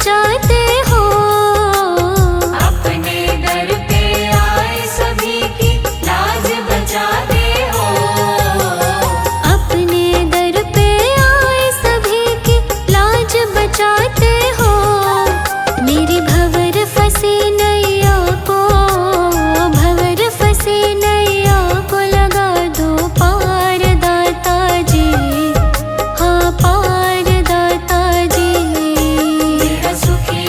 बचाते हो। अपने दर पे आए सभी की लाज बचाते हो। अपने दर पे आए सभी की लाज बचाते हो। मेरी भंवर फंसी नैया को, भंवर फंसी नैया को लगा दो पार दाता जी, हाँ पार दाता जी। मेरा सुखी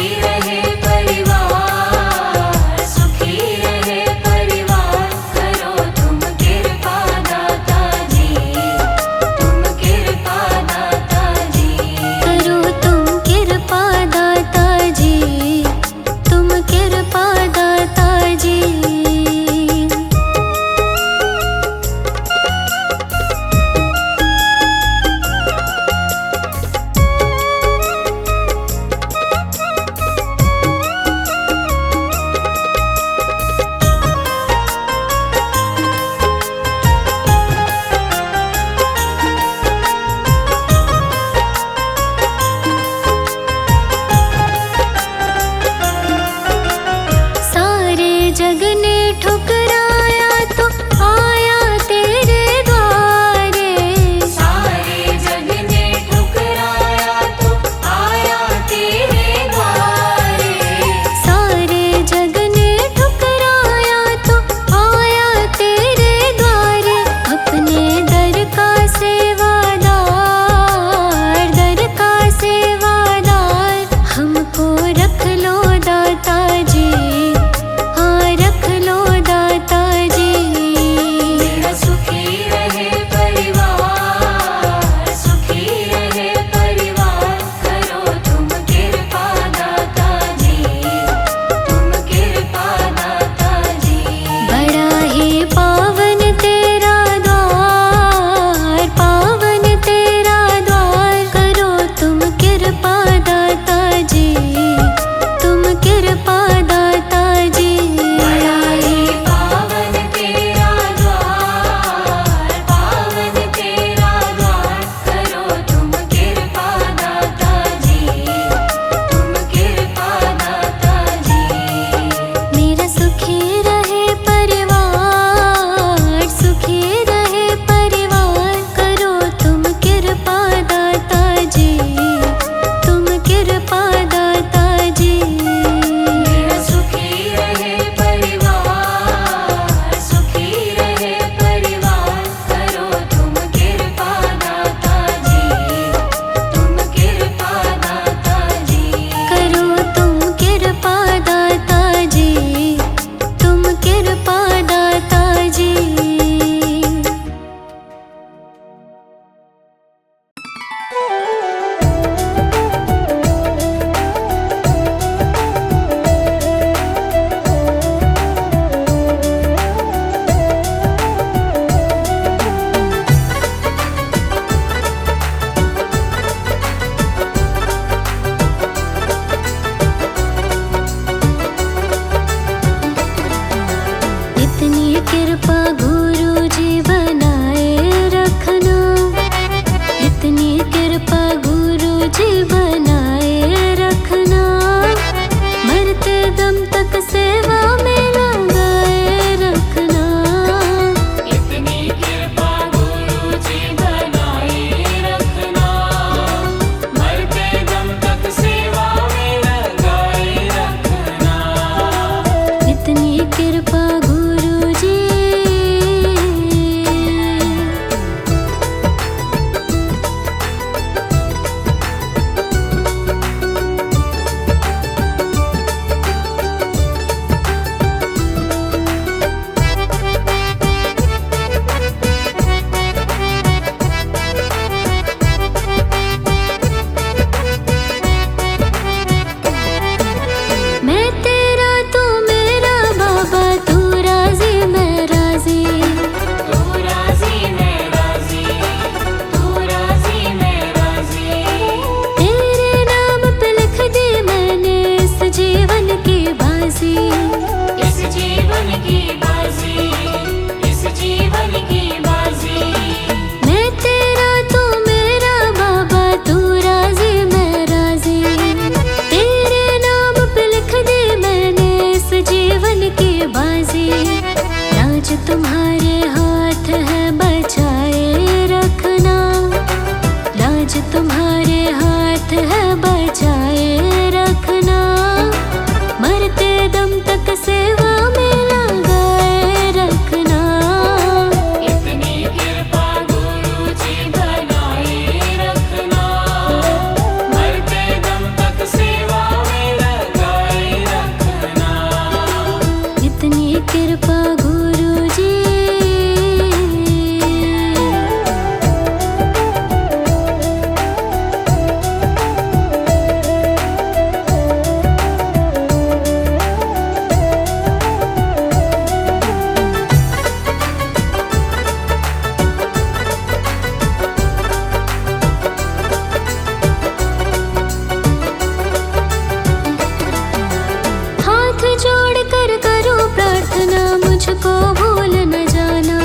मुझको भूल न जाना,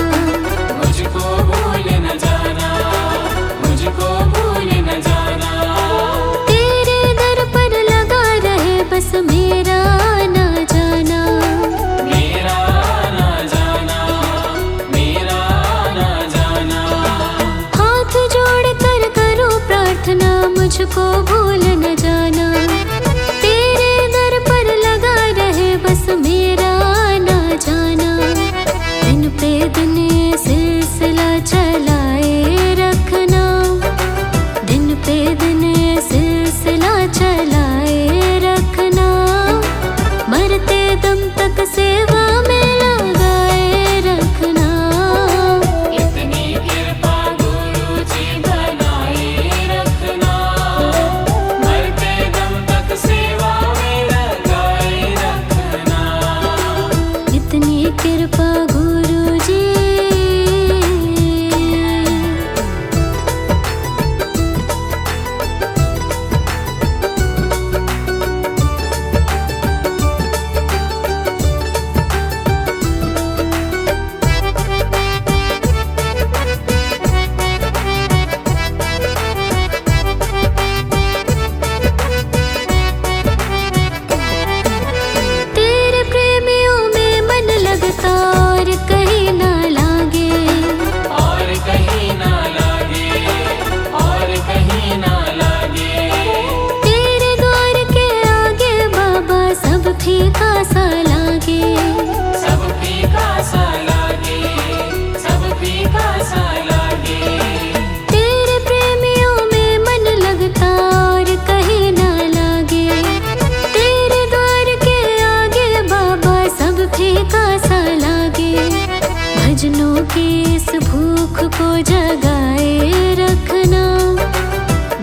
मुझको भूल न जाना, मुझको भूल न जाना। तेरे दर पर लगा रहे बस मेरा ना जाना, मेरा ना जाना, मेरा ना जाना। हाथ जोड़ कर करूं प्रार्थना मुझको भूल न जाना, तेरे दर पर लगा रहे बस मेरा ना जाना। दिन पे दिन ये सिलसिला चलाए रखना, दिन पे दिन ये सिलसिला चलाए रखना। मरते दम तक सेवा में लगाए रखना, इतनी कृपा गुरु जी बनाए रखना। मरते दम तक सेवा में लगाए रखना। इतनी कृपा गुरु जी। तेरे प्रेमियों में मन लगता और कहीं ना लागे, और कहीं ना लागे, और कहीं ना लागे। तेरे द्वार के आगे बाबा सब फीका सा लागे, सब फीका सा लागे, सब फीका सा लागे। तेरे प्रेमियों में मन लगता और कहीं ना लागे, तेरे द्वार के आगे बाबा सब फीका सा लागे। भजनों की इस भूख को जगाए रखना,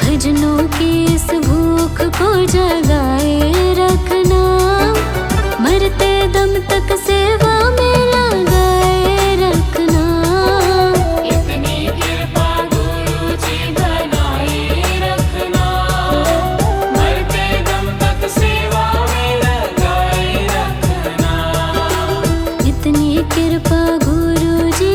भजनों की इस भूख को जगाए रखना। मरते दम तक सेवा में लगाए रखना, इतनी कृपा गुरु जी बनाए रखना। मरते दम तक सेवा में लगाए रखना। इतनी कृपा गुरु जी।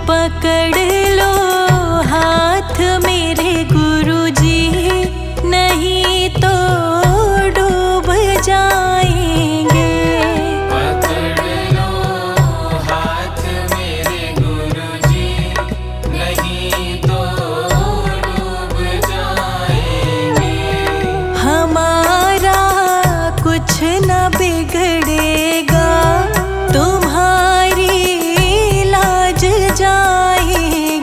पकड़ लो हाथ मेरे गुरुजी, नहीं तो डूब जाएंगे। पकड़ लो हाथ मेरे गुरु जी, नहीं तो डूब जाएंगे। हमारा कुछ न बिगड़ेगा, तुम्हारी लाज जाएगी।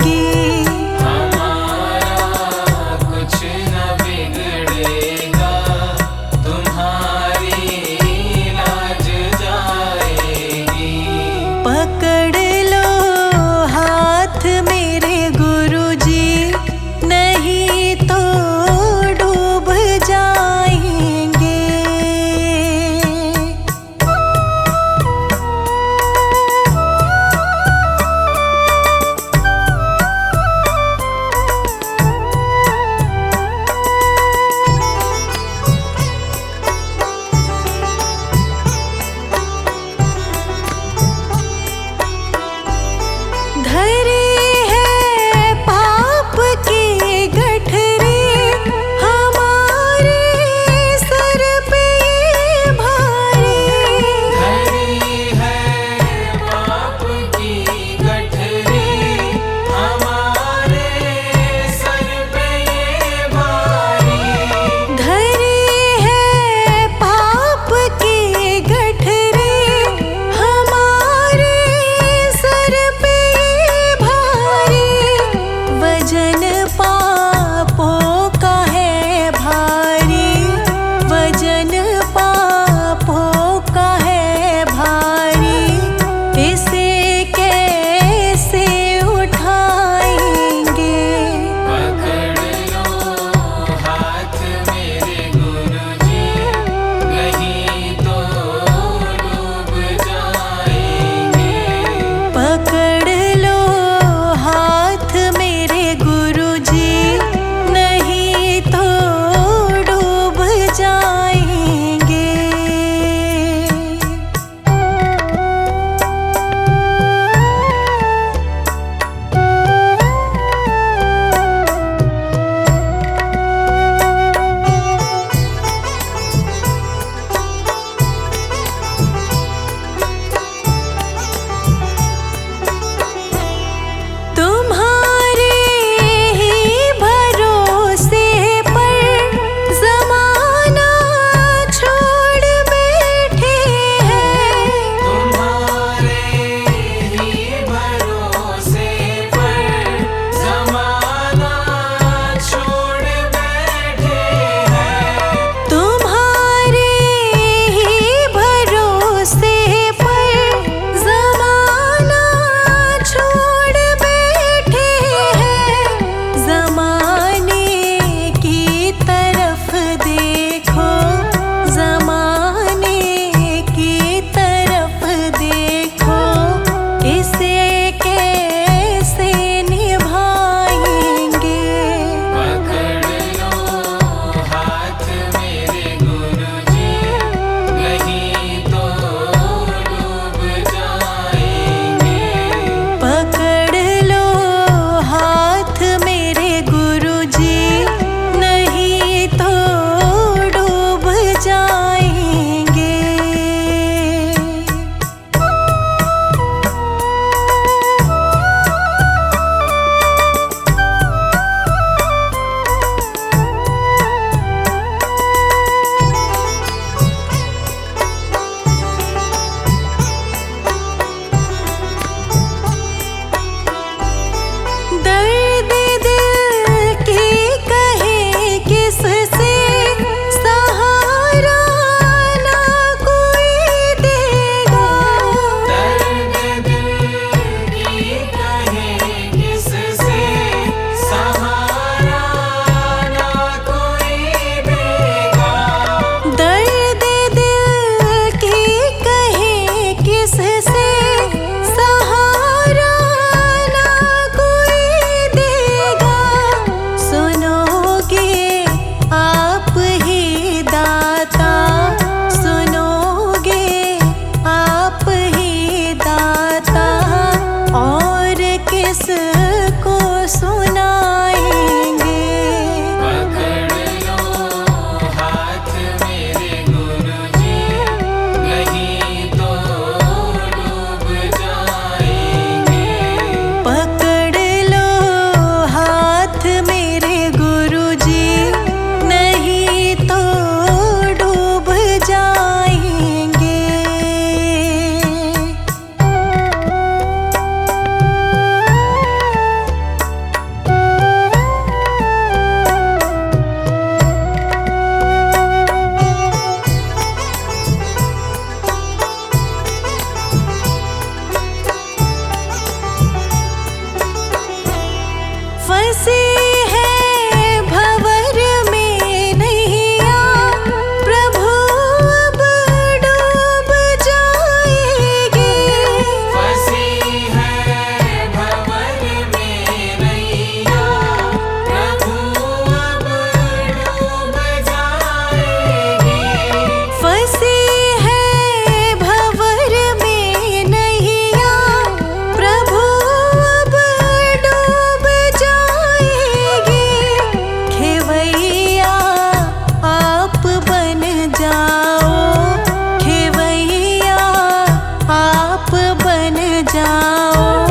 जाओ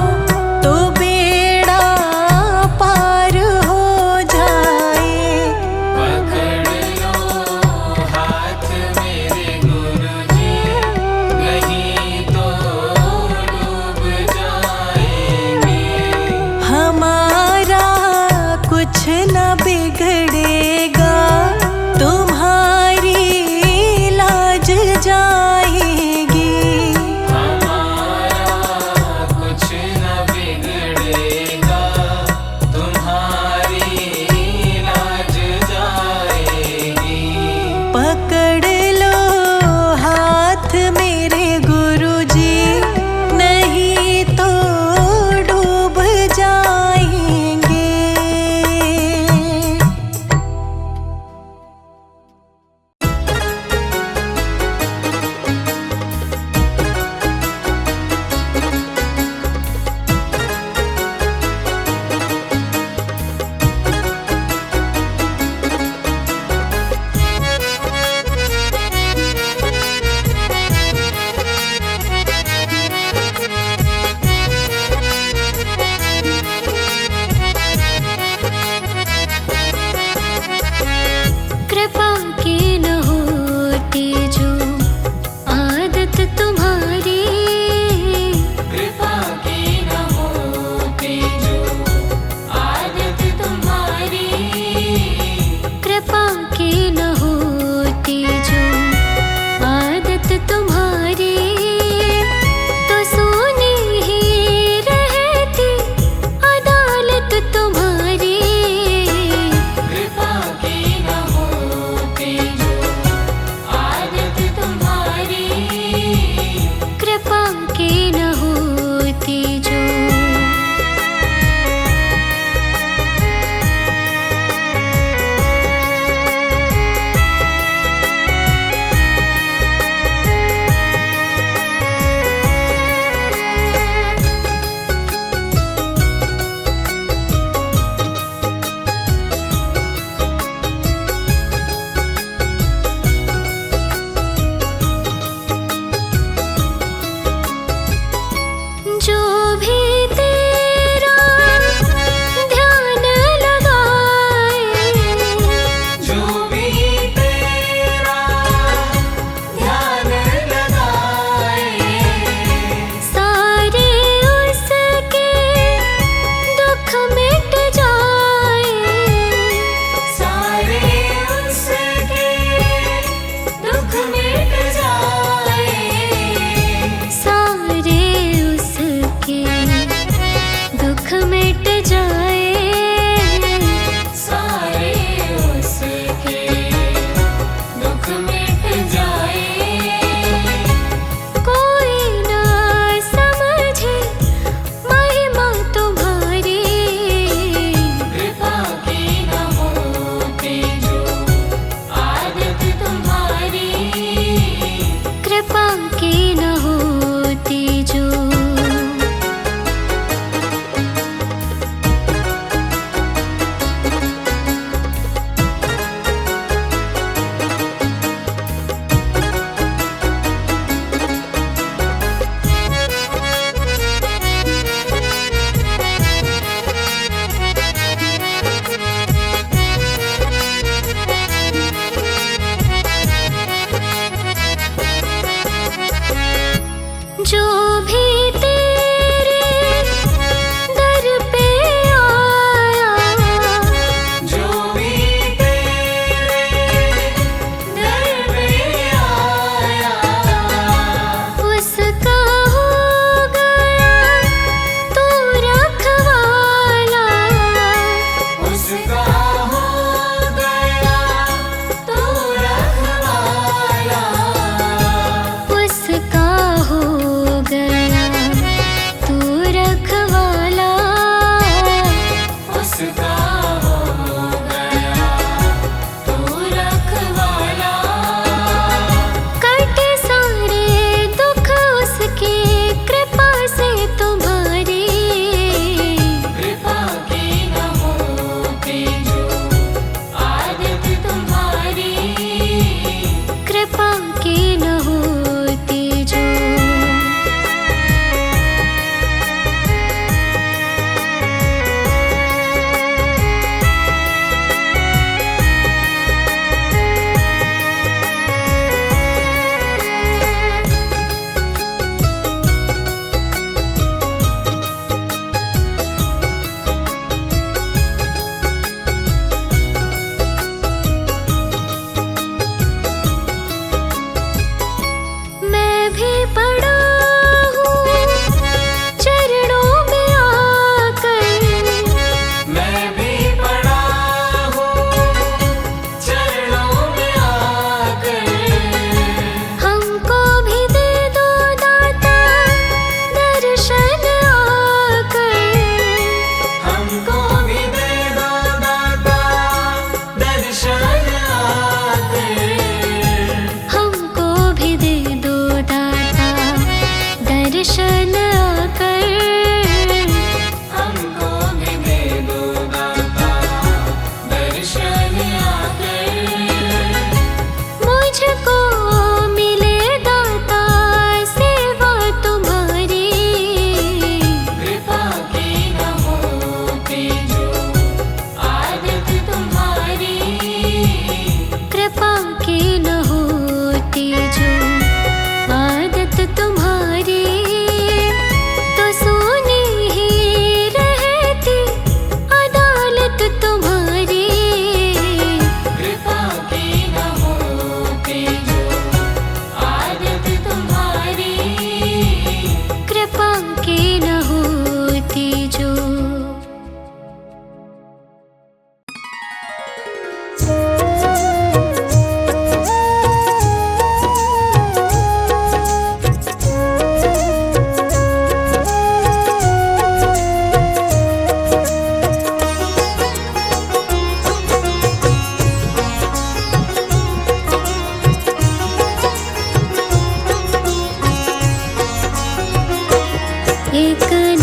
तो बेड़ा पार हो जाए। पकड़ लो हाथ मेरे गुरुजी, नहीं तो डूब जाएंगे। हमारा कुछ न बिगड़ेगा, तुम्हारी लाज जाएगी। हमारा कुछ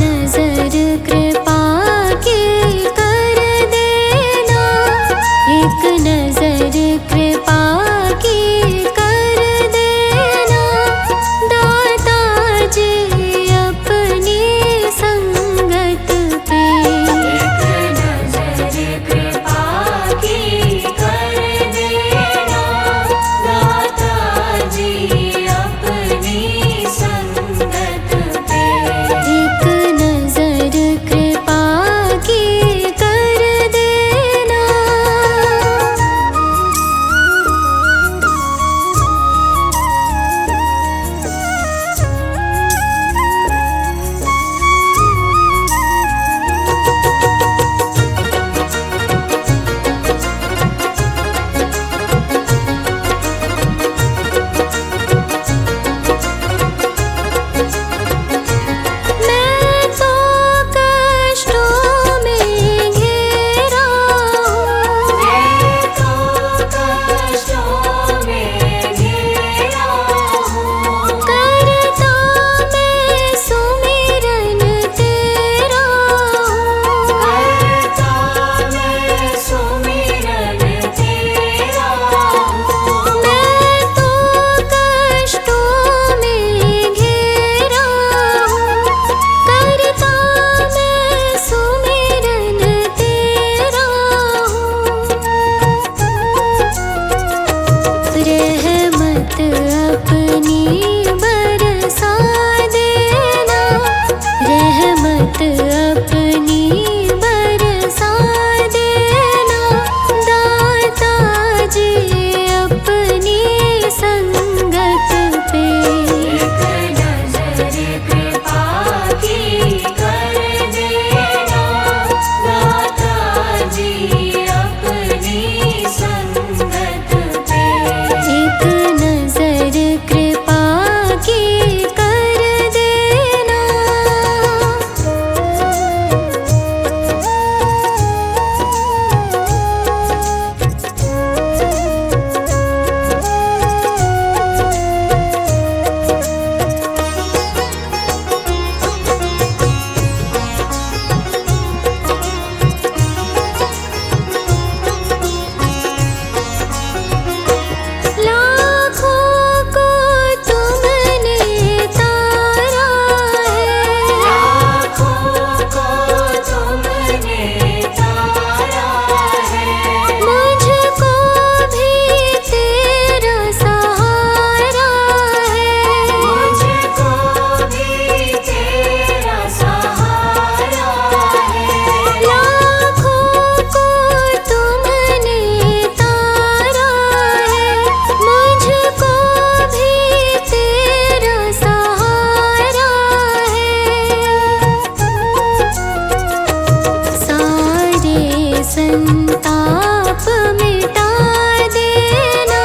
नजर कृपा की कर देना, एक नजर कृपा की कर देना, दाता जी अपनी संगत पे। एक नजर कृपा की कर देना, दाता जी अपनी संगत पे। एक नजर कृपा की कर देना। मैं तो कष्टों में घिरा हूँ, मैं तो कष्टों में घिरा हूँ, करता मैं सुमिरन तेरा हूँ। करता मैं सुमिरन तेरा हूँ। मैं तो कष्टों में घिरा हूँ, करता मैं सुमिरन तेरा हूँ। रहमत अपनी बरसा देना, रहमत अपनी बरसा देना, दाता जी अपनी संगत पे। एक नजर कृपा की कर देना, दाता जी अपनी संगत पे। एक नजर कृपा की कर देना। लाखों को तुमने तारा है, लाखों को तुमने तारा है, मुझको भी तेरा सहारा है। मुझको भी तेरा सहारा है। लाखों को तुमने तारा है, मुझको भी तेरा सहारा है। सारे संताप मिटा देना,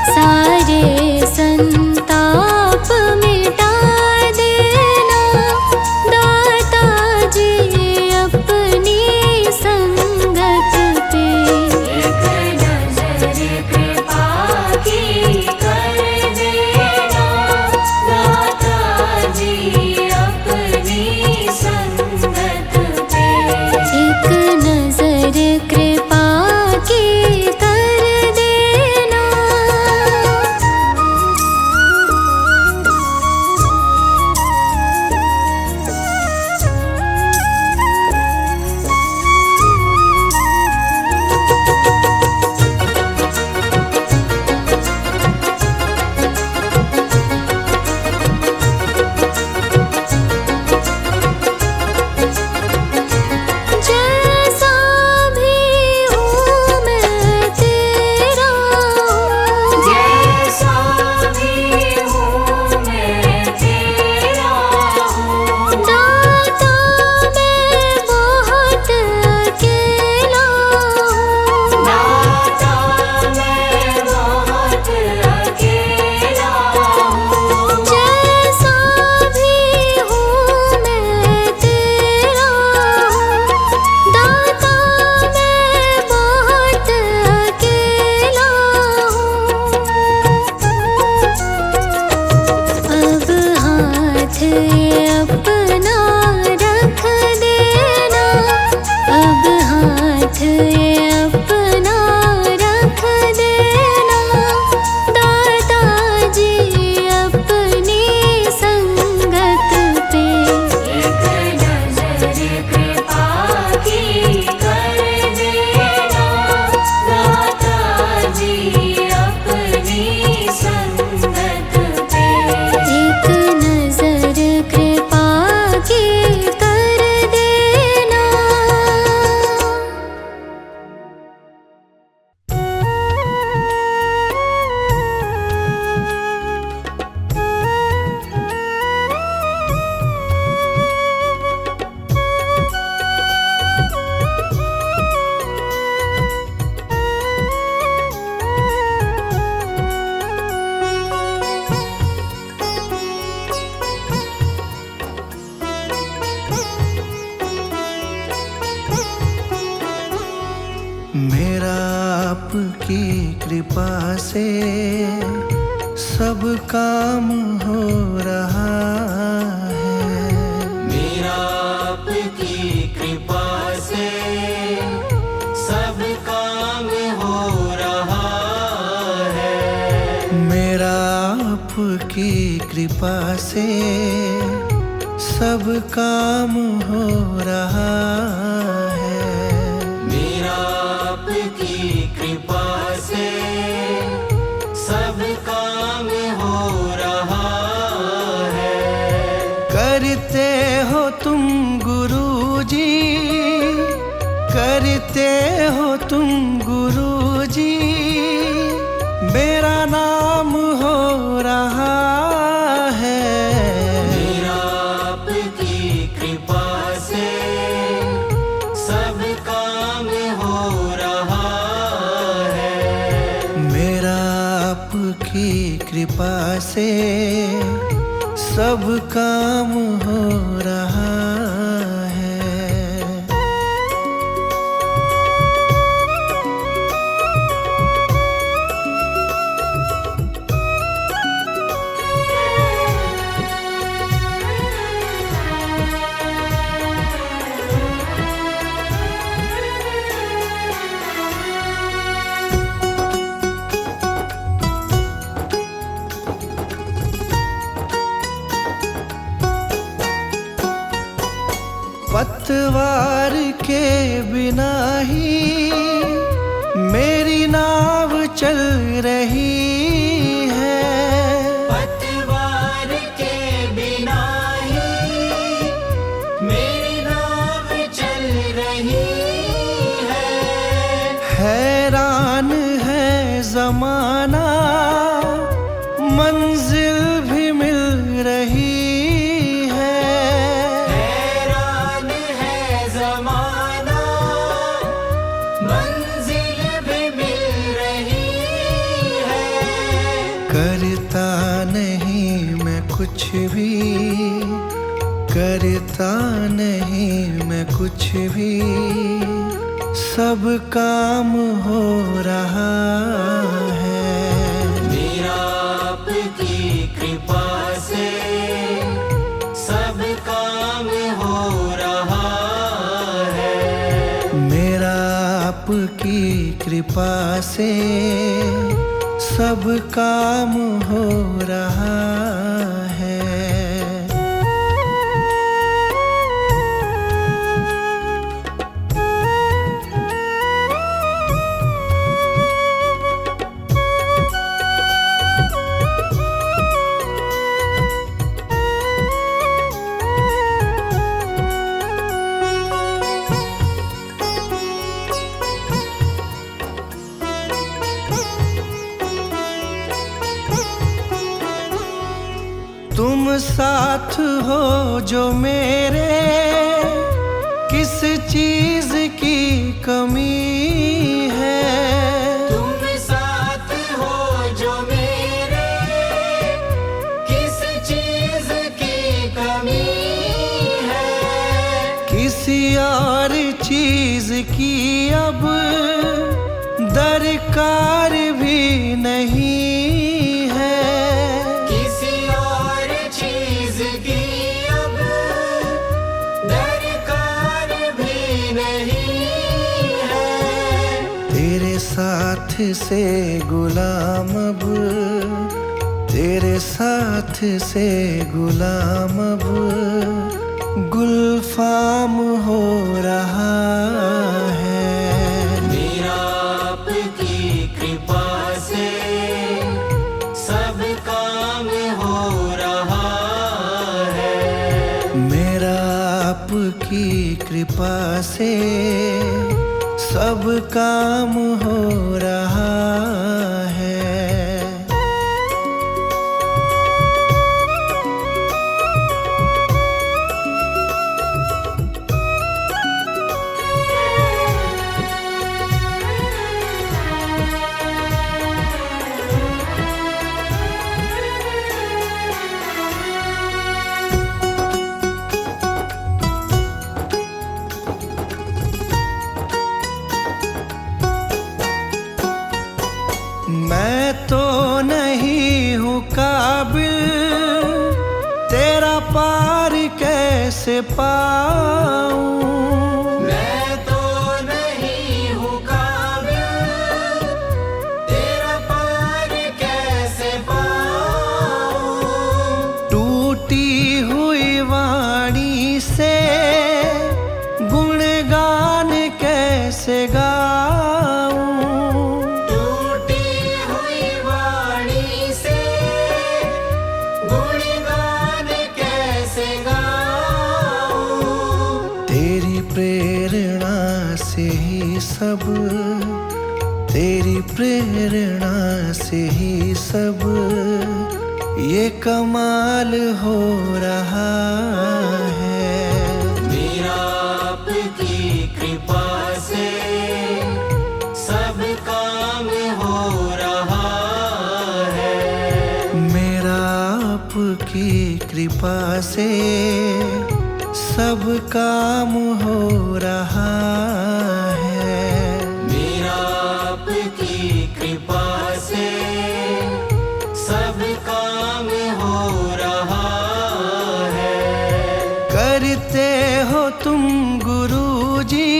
सारे संताप मिटा देना, दाता जी अपनी संगत पे। एक नजर कृपा की कर देना, दाता जी अपनी संगत पे। एक नजर कृपा आपकी कृपा से सब काम हो रहा है। मेरा आपकी कृपा से सब काम हो रहा है। मेरा आपकी कृपा से सब काम हो रहा है। मेरा आपकी कृपा से सब काम हो रहा है। करते हो तुम गुरुजी, करते हो तुम गुरुजी, मेरा नाम हो रहा है। मेरा आपकी कृपा से सब काम हो रहा है। मेरा आपकी कृपा से सब काम हो रहा है। पतवार के बिना ही मेरी नाव चल रही है। पतवार के बिना ही मेरी नाव चल रही है। हैरान है जमाना, मंजिल भी मिल रही है। हैरान है जमाना, मंजिल भी मिल रही है। करता नहीं मैं कुछ भी, करता नहीं मैं कुछ भी, सब काम हो रहा है। मेरा आपकी कृपा से सब काम हो रहा है। मेरा आपकी कृपा से सब काम हो रहा है। तुम साथ हो जो मेरे, किस चीज की कमी है। तुम साथ हो जो मेरे, किस चीज की कमी है। किसी और चीज की अब दरकार भी नहीं है। किसी और चीज की अब दरकार भी नहीं है। तेरे साथ से गुलाम अब, तेरे साथ से गुलाम अब गुलफाम हो रहा है। मेरा आपकी कृपा से सब काम हो रहा है। मेरा आपकी कृपा से सब काम हो रहा है। काबिल, तेरा पार कैसे पाऊं। मैं तो नहीं हूँ काबिल, तेरा पार कैसे पाऊं। टूटी हुई वाणी से गुणगान कैसे गाऊं। टूटी हुई वाणी से गुणगान कैसे गाऊं। तेरी प्रेरणा से ही सब, तेरी प्रेरणा से ही सब ये कमाल हो रहा है। मेरा आपकी कृपा से सब काम हो रहा है। मेरा आपकी कृपा से सब काम हो रहा है। मेरा आपकी कृपा से सब काम हो रहा है। करते हो तुम गुरुजी,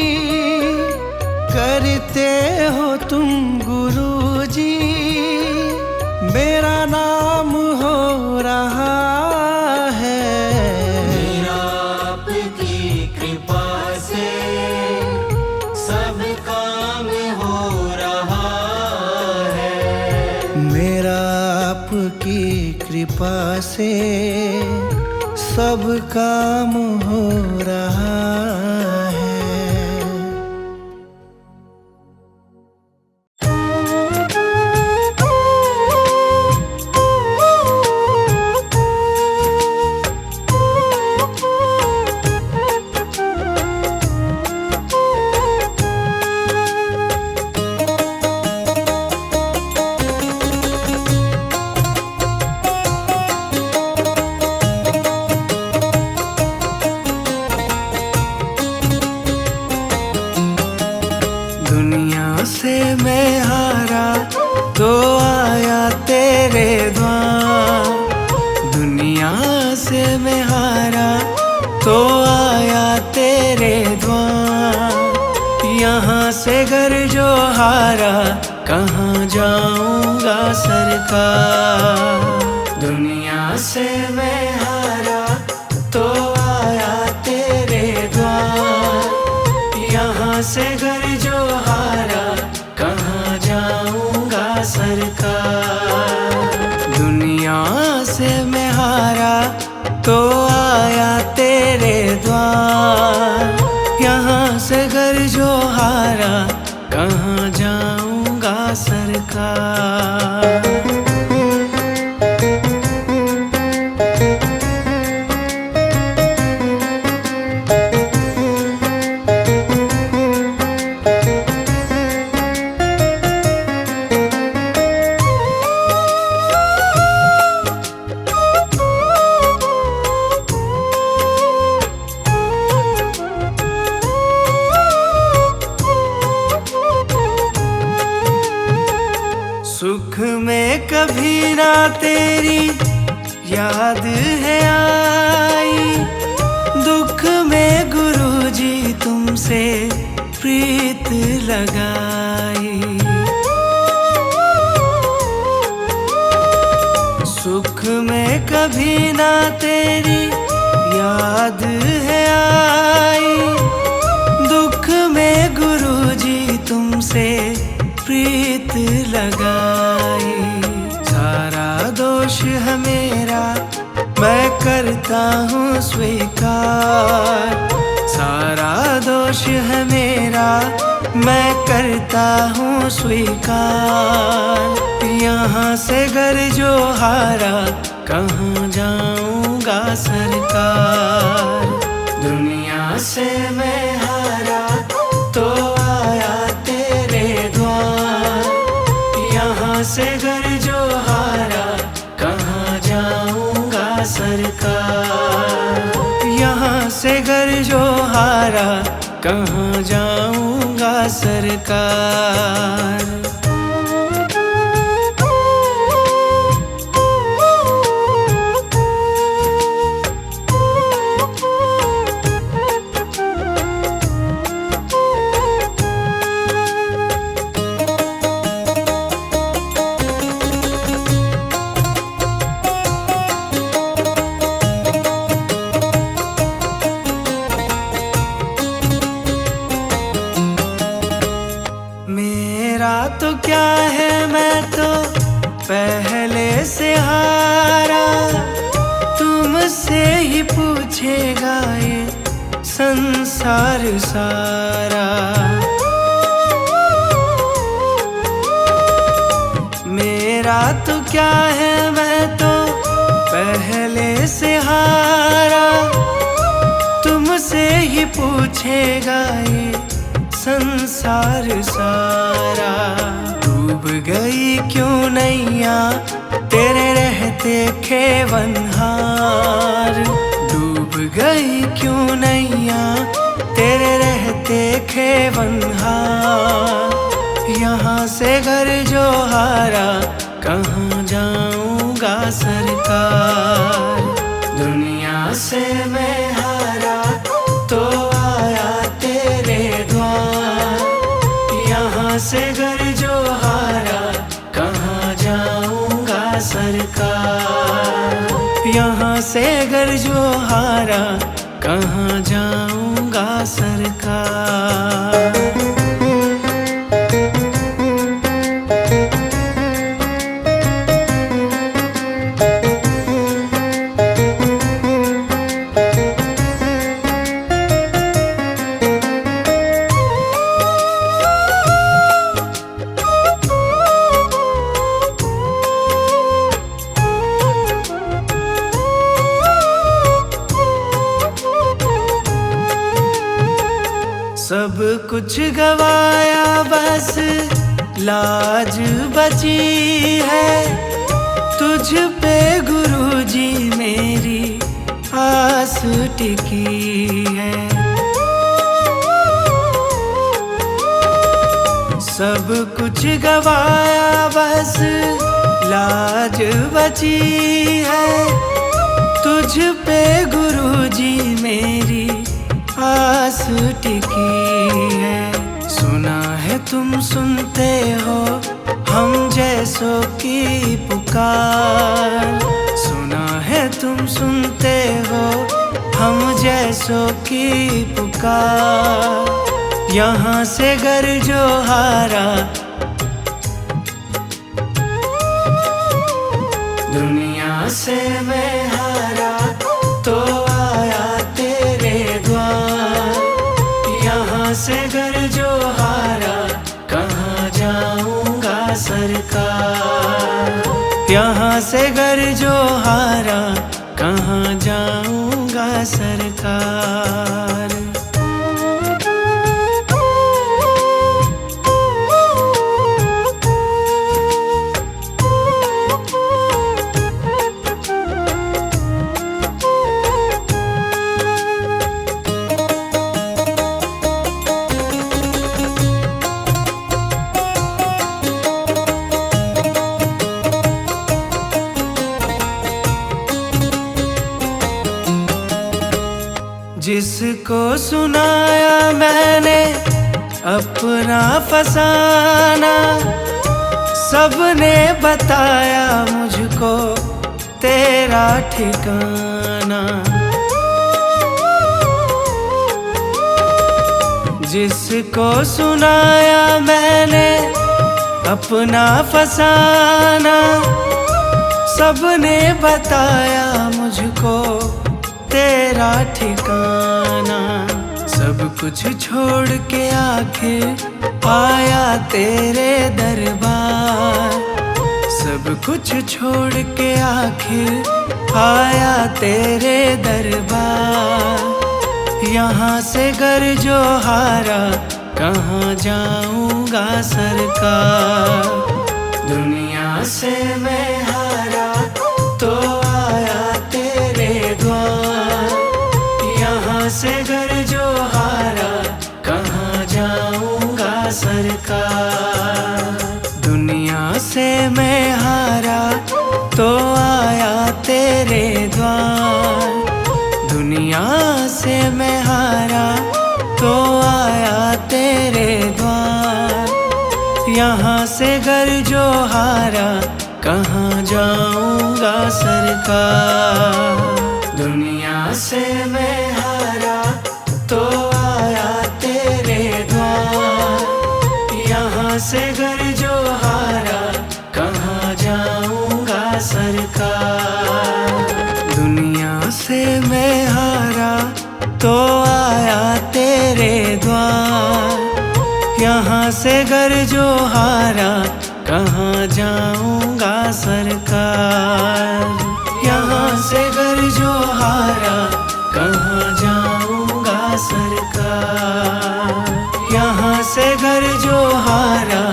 करते हो तुम गुरुजी, मेरा नाम हो रहा है। मेरा आपकी कृपा से सब काम हो रहा है। मेरा आपकी कृपा से सब काम हो रहा है। दुनिया से मैं हारा तो आया तेरे द्वार। दुनिया से मैं हारा तो आया तेरे द्वार। यहाँ से घर जो हारा कहाँ जाऊंगा सरकार। दुनिया से मैं हारा तो आया तेरे द्वार। यहाँ से घर जो हारा कहाँ जाऊंगा सरकार। दुनिया से मैं हारा तो आया तेरे द्वार। यहाँ से घर जो हारा कहाँ जाऊंगा सरकार। सुख में कभी ना तेरी याद है आई, दुख में गुरुजी तुमसे प्रीत लगाई। सुख में कभी ना तेरी याद है आई, दुख में गुरुजी तुमसे प्रीत लगाई। सारा दोष है मेरा मैं करता हूँ स्वीकार। सारा दोष है मेरा मैं करता हूँ स्वीकार। यहाँ से घर जो हारा कहाँ जाऊंगा सरकार। दुनिया से मैं हारा तो आया तेरे द्वार। यहाँ से घर जो हारा कहाँ जाऊंगा सरकार। यहाँ से घर जो हारा कहाँ जाऊंगा सरकार। संसार सारा। मेरा तो क्या है, मैं तो पहले से हारा। तुमसे ही पूछेगा ये संसार सारा। डूब गई क्यों नैया तेरे रहते खेवनहार। डूब गई क्यों नैया तेरे रहते खेवनहार। यहाँ से घर जो हारा कहाँ जाऊँगा सरकार। दुनिया से मैं हारा तो आया तेरे द्वार। यहाँ से घर जो हारा कहाँ जाऊँगा सरकार। यहाँ से घर जो हारा कहाँ जाऊँगा सरकार। सब कुछ गवाया बस लाज बची है। तुझ पे गुरुजी मेरी आस टिकी है। सब कुछ गवाया बस लाज बची है। तुझ पे गुरुजी मेरी आस टिकी है। सुना है तुम सुनते हो हम जैसों की पुकार। सुना है तुम सुनते हो हम जैसों की पुकार। यहाँ से घर जो हारा दुनिया से मैं हारा तो आया तेरे द्वार। यहाँ से घर जो हारा कहाँ जाऊँगा सरकार। यहाँ से घर जो हारा कहाँ जाऊँगा सरकार। जिसको सुनाया मैंने अपना फसाना। सबने बताया मुझको तेरा ठिकाना। जिसको सुनाया मैंने अपना फसाना। सबने बताया मुझको तेरा ठिकाना। सब कुछ छोड़ के आखिर आया तेरे दरबार। सब कुछ छोड़ के आखिर आया तेरे दरबार। यहाँ से घर जो हारा कहाँ जाऊँगा सरकार। दुनिया से मैं हारा तो आया तेरे द्वार। यहाँ से घर जो हारा कहाँ जाऊँगा सरकार। दुनिया से मैं हारा तो आया तेरे द्वार। दुनिया से मैं हारा तो आया तेरे द्वार। यहाँ से घर जो हारा कहाँ जाऊँगा सरकार। दुनिया से मैं हारा तो आया तेरे द्वार। यहाँ से घर जो हारा कहाँ जाऊँगा सरकार। दुनिया से मैं हारा तो आया द्वार। यहाँ से घर जो हारा कहाँ जाऊंगा सरकार। यहाँ से घर जो हारा कहाँ जाऊंगा सरकार। यहाँ से घर जो हारा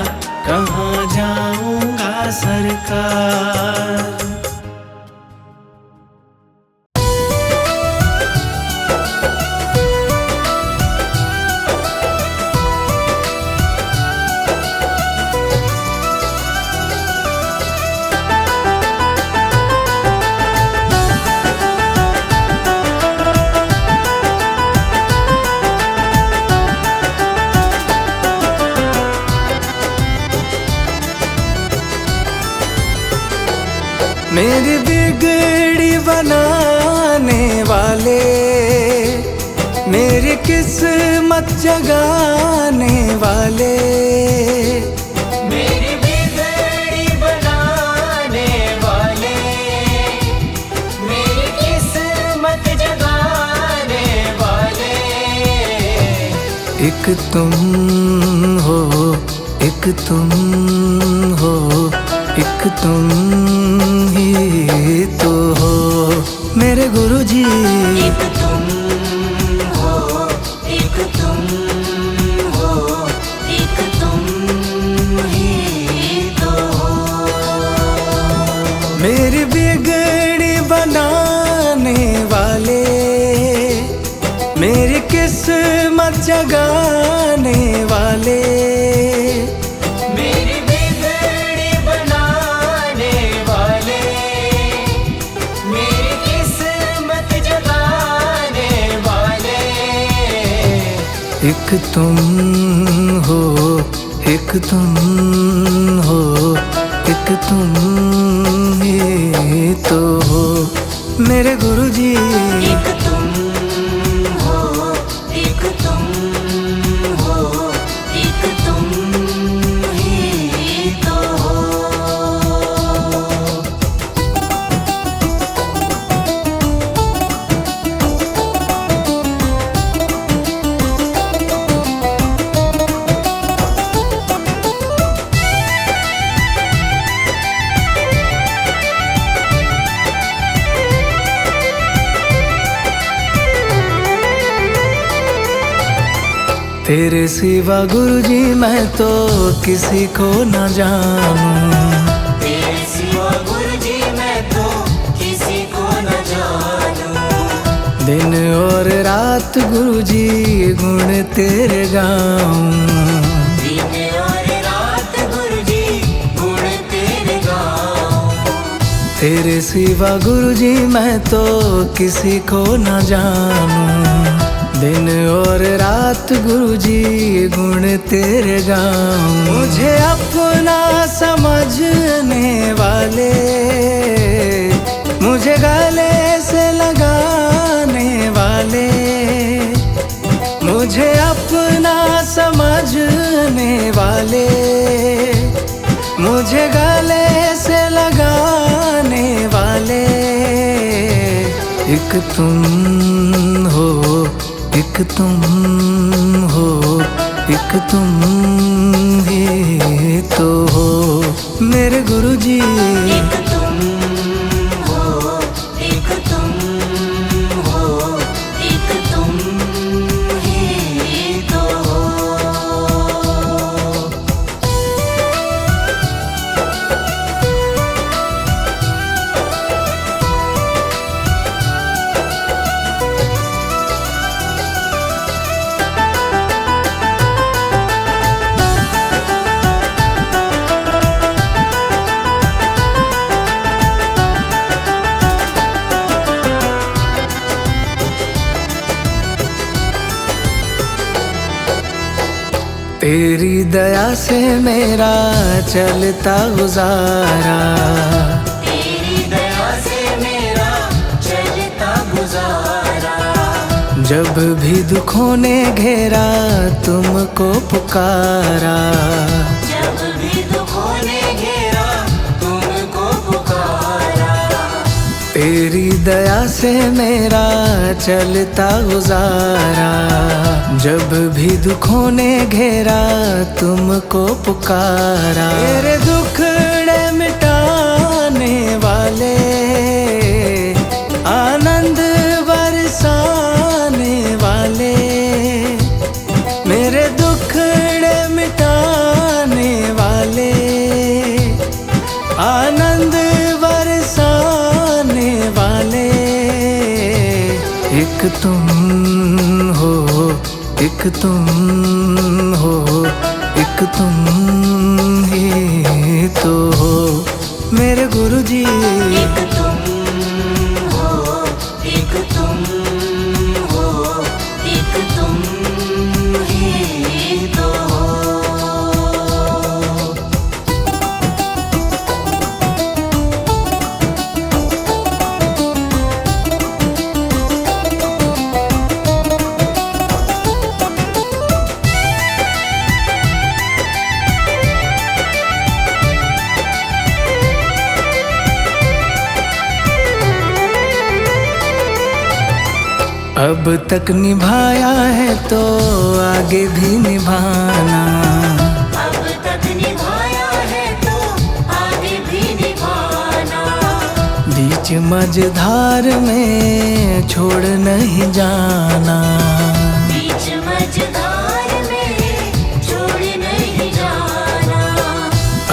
कहाँ जाऊंगा सरकार। मेरी बिगड़ी बनाने वाले, मेरी किस्मत जगाने वाले, मेरी बिगड़ी बनाने वाले, मेरी किस्मत जगाने वाले। एक तुम हो, एक तुम हो, एक तुम ही तो हो मेरे गुरुजी। एक तुम हो, एक तुम हो, एक तुम ही तो हो। मेरी बिगड़ी बनाने वाले, मेरी किस्मत जगाने वाले, मेरी बिगड़ी बनाने वाले, मेरी किस्मत जगाने वाले। एक तुम हो, एक तुम हो, एक तुम ही तो हो मेरे गुरुजी। एक तुम हो, एक तुम हो, एक तुम ही तो हो। तेरे सिवा गुरुजी मैं तो किसी को न जानूं। तेरे सिवा गुरुजी मैं तो किसी को न जानूं। दिन और रात गुरुजी गुण तेरे गाऊं। दिन और रात गुरुजी गुण तेरे गाऊं। तेरे सिवा गुरुजी मैं तो किसी को न जानूं। दिन और रात गुरुजी गुण तेरे गाऊं। मुझे अपना समझने वाले, मुझे गले से लगाने वाले, मुझे अपना समझने वाले, मुझे गले से लगाने वाले। एक तुम हो, एक तुम हो, एक तुम ही तो हो मेरे गुरुजी। एक तुम हो, एक तुम हो, एक तुम ही तो हो। तेरी दया से मेरा चलता गुजारा। तेरी दया से मेरा चलता गुजारा। जब भी दुखों ने घेरा तुमको पुकारा। जब भी दुखों ने घेरा तुमको पुकारा। तेरी दया से मेरा चलता गुजारा। जब भी दुखों ने घेरा तुमको पुकारा, मेरे दुखड़े मिटाने वाले, आनंद बरसाने वाले, मेरे दुखड़े मिटाने वाले, आनंद बरसाने वाले। एक तुम हो, एक तुम हो, एक तुम ही तो हो मेरे गुरुजी। एक तुम हो, एक तुम हो, एक तुम ही तो हो। अब तक निभाया है तो आगे भी निभाना, अब तक निभाया है तो आगे भी निभाना, बीच मझधार में छोड़ नहीं जाना, बीच मझधार में छोड़ नहीं जाना।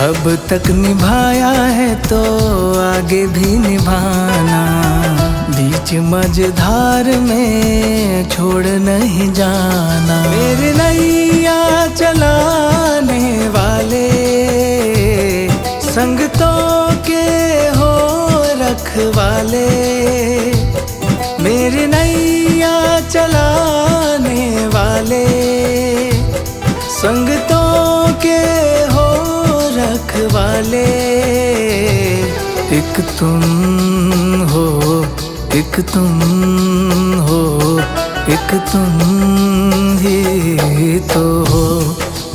अब तक निभाया है तो आगे भी निभाना, बीच मझधार में छोड़ नहीं जाना। मेरी नैया चलाने वाले, संगतों के हो रखवाले, मेरी नैया चलाने वाले, संगतों के हो रखवाले। एक तुम हो, एक तुम हो, एक तुम ही तो हो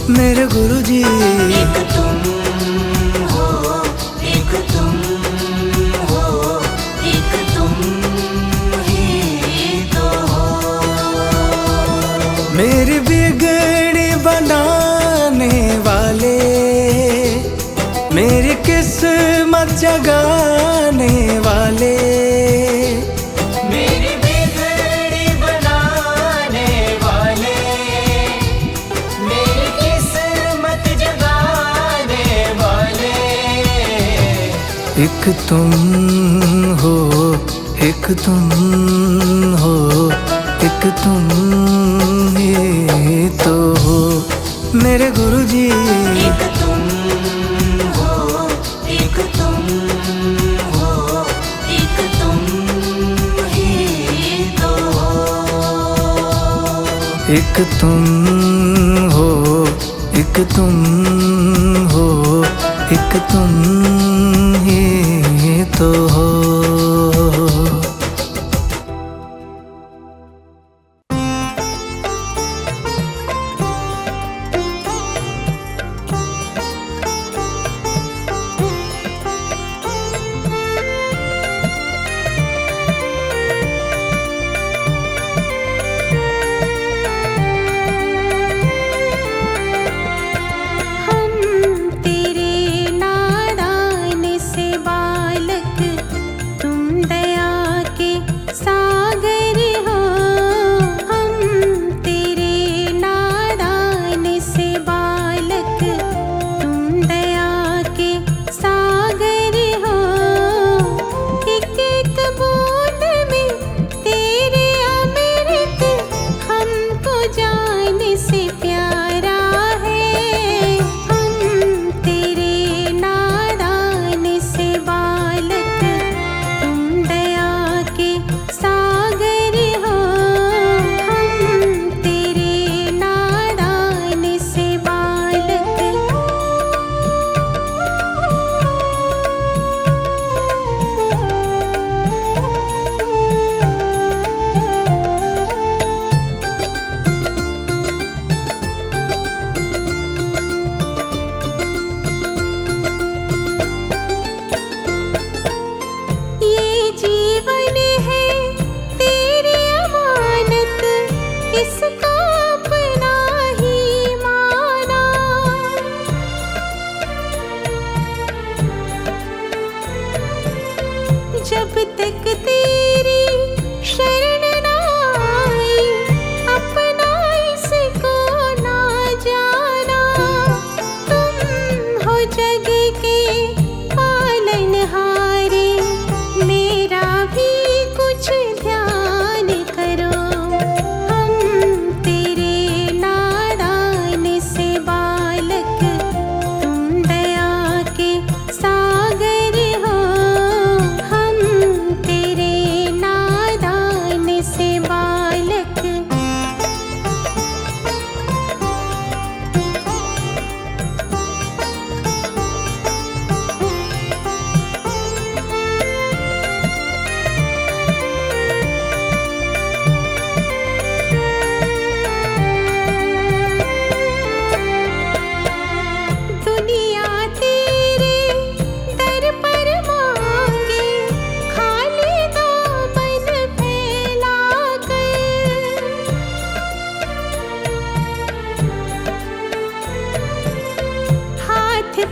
मेरे गुरुजी। एक तुम हो, एक तुम हो, एक तुम ही तो हो। मेरी बिगड़ी बनाने वाले, मेरी किस्मत जगाने वाले, मेरी बिगड़ी बनाने वाले, मेरी किस्मत जगाने वाले। एक तुम हो, एक तुम हो, एक तुम ही तो हो मेरे गुरुजी। एक तुम हो, एक तुम हो, एक तुम ही तो हो। एक तुम हो, एक तुम हो, एक तुम ही तो हो। हम तेरे नादान से बालक, तुम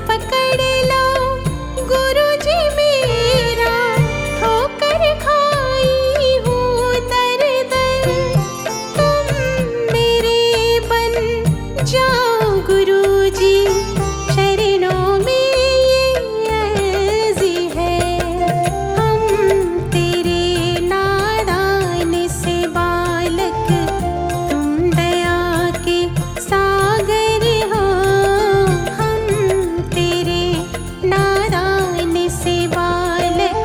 पकड़ लो गुरुजी मेरा, ठोकर खाई हूँ दर दर, तुम मेरे बन जाओ गुरुजी, शरणों में ये अर्जी है। हम तेरे नादान से बालक, तुम दया के सागर हो, हम तेरे नादान से बालक।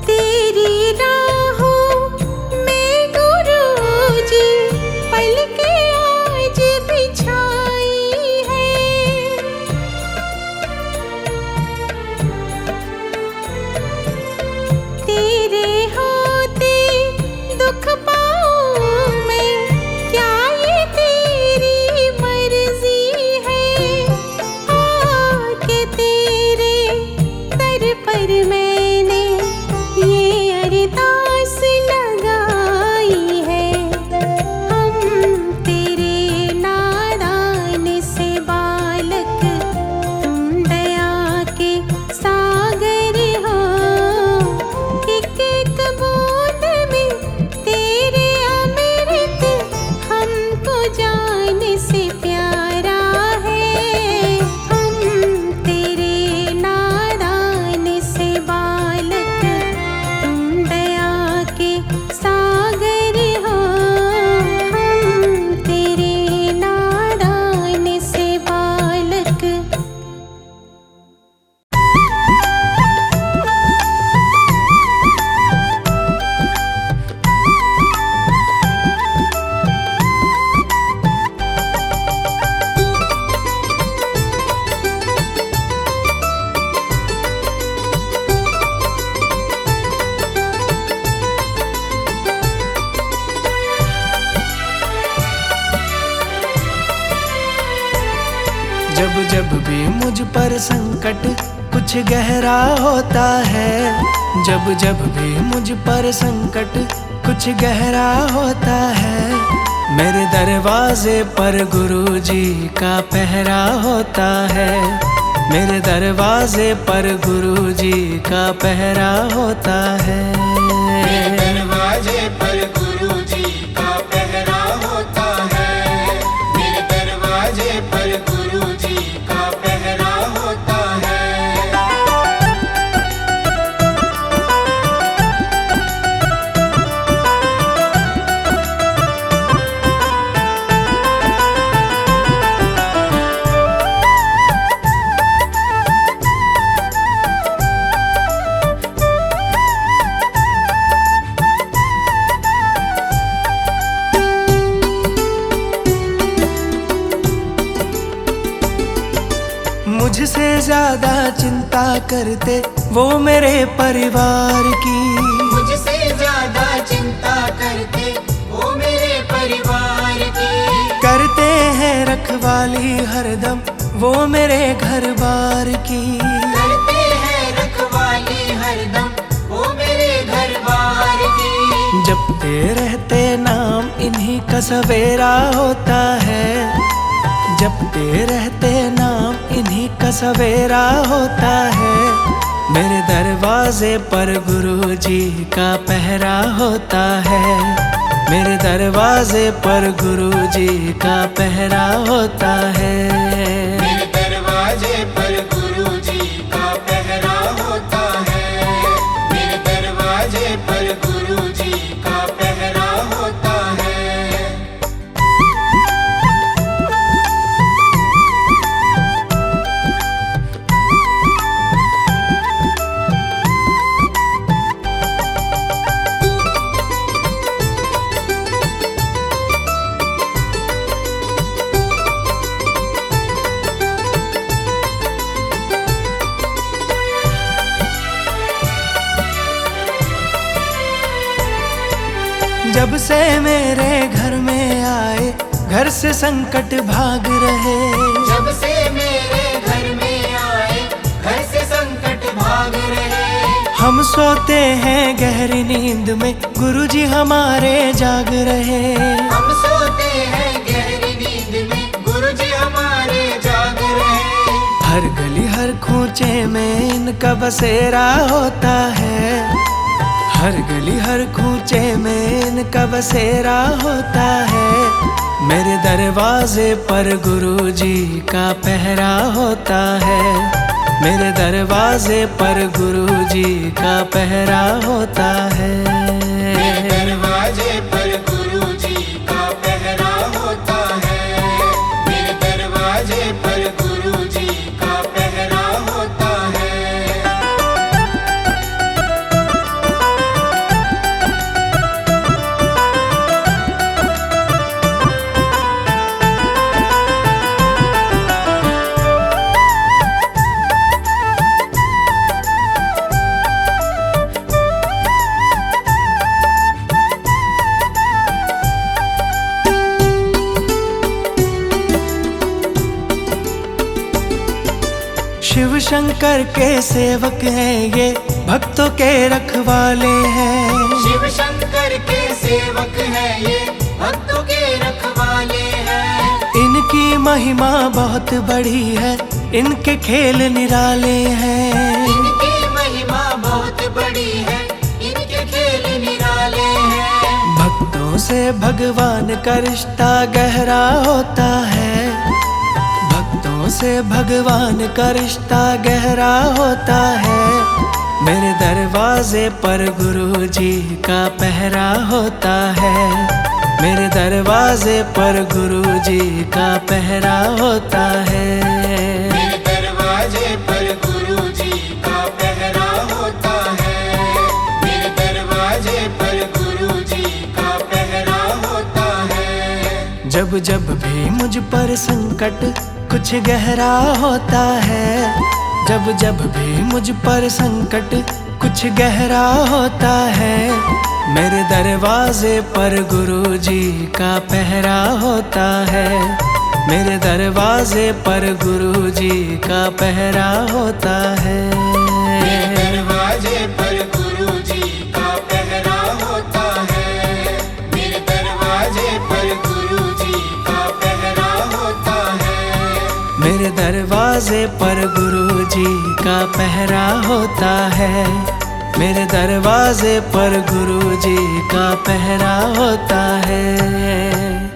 तेरी राहों में गुरुजी पलके आज बिछाई है, तेरे होते दुख पाऊं मैं, क्या ये तेरी मर्जी है। आके तेरे दर पर मैंने ये अरदास लगाई है, हम तेरे नादान से बालक, तुम दया के सागर हो, एक एक बूंद में तेरे अमृत हमको जान से प्यारा है। हम तेरे नादान से बालक, तुम दया के सागर हो, हम तेरे नादान से बालक। जब जब भी मुझ पर संकट कुछ गहरा होता है, जब जब भी मुझ पर संकट कुछ गहरा होता है, मेरे दरवाजे पर गुरुजी का पहरा होता है, मेरे दरवाजे पर गुरुजी का पहरा होता है। दरवाजे पर गुरुजी का पहरा होता है, मेरे दरवाजे पर गुरुजी का पहरा होता है। मुझसे ज्यादा चिंता करते वो मेरे परिवार की, मुझसे ज्यादा चिंता करते वो मेरे परिवार की, करते हैं रखवाली हरदम वो मेरे घर बार की, करते हैं रखवाली हरदम वो मेरे घर बार की। जपते रहते नाम इन्हीं का सवेरा होता है, जपते रहते नाम इन्हीं का सवेरा होता है, मेरे दरवाजे पर गुरुजी का पहरा होता है, मेरे दरवाजे पर गुरुजी का पहरा होता है। मेरे दरवाजे पर गुरुजी का पहरा होता है, मेरे दरवाजे पर गुरुजी का पहरा होता है। जब से मेरे घर में आए घर से संकट भाग रहे। जब से मेरे घर में आए, घर से संकट भाग रहे। हम सोते हैं गहरी नींद में, गुरुजी हमारे जाग रहे। हम सोते हैं गहरी नींद में, गुरुजी हमारे जाग रहे। हर गली हर खूंचे में इनका बसेरा होता है। हर गली हर खूंचे में इनका बसेरा होता है। मेरे दरवाजे पर गुरुजी का पहरा होता है। मेरे दरवाजे पर गुरुजी का पहरा होता है। मेरे दरवाजे पर गुरुजी का पहरा होता है। मेरे दरवाजे पर गुरुजी का पहरा होता है। शिव शंकर के सेवक हैं ये, भक्तों के रखवाले हैं। शिव शंकर के सेवक हैं ये, भक्तों के रखवाले हैं। इनकी महिमा बहुत बड़ी है, इनके खेल निराले हैं। इनकी महिमा बहुत बड़ी है, इनके खेल निराले हैं। भक्तों से भगवान का रिश्ता गहरा होता है। भक्तों से भगवान का रिश्ता गहरा होता है। मेरे दरवाजे पर गुरुजी का पहरा होता है। मेरे दरवाजे पर गुरुजी का पहरा होता है। मेरे दरवाजे पर गुरुजी का पहरा होता है। मेरे दरवाजे पर गुरुजी का पहरा होता है। जब जब भी मुझ पर संकट कुछ गहरा होता है। जब जब भी मुझ पर संकट कुछ गहरा होता है। मेरे दरवाजे पर गुरुजी का पहरा होता है। मेरे दरवाजे पर गुरुजी का पहरा होता है। मेरे दरवाजे पर गुरुजी का पहरा होता है। मेरे दरवाजे पर गुरुजी का पहरा होता है। मेरे दरवाजे पर गुरुजी का पहरा होता है। मेरे दरवाजे पर गुरुजी का पहरा होता है।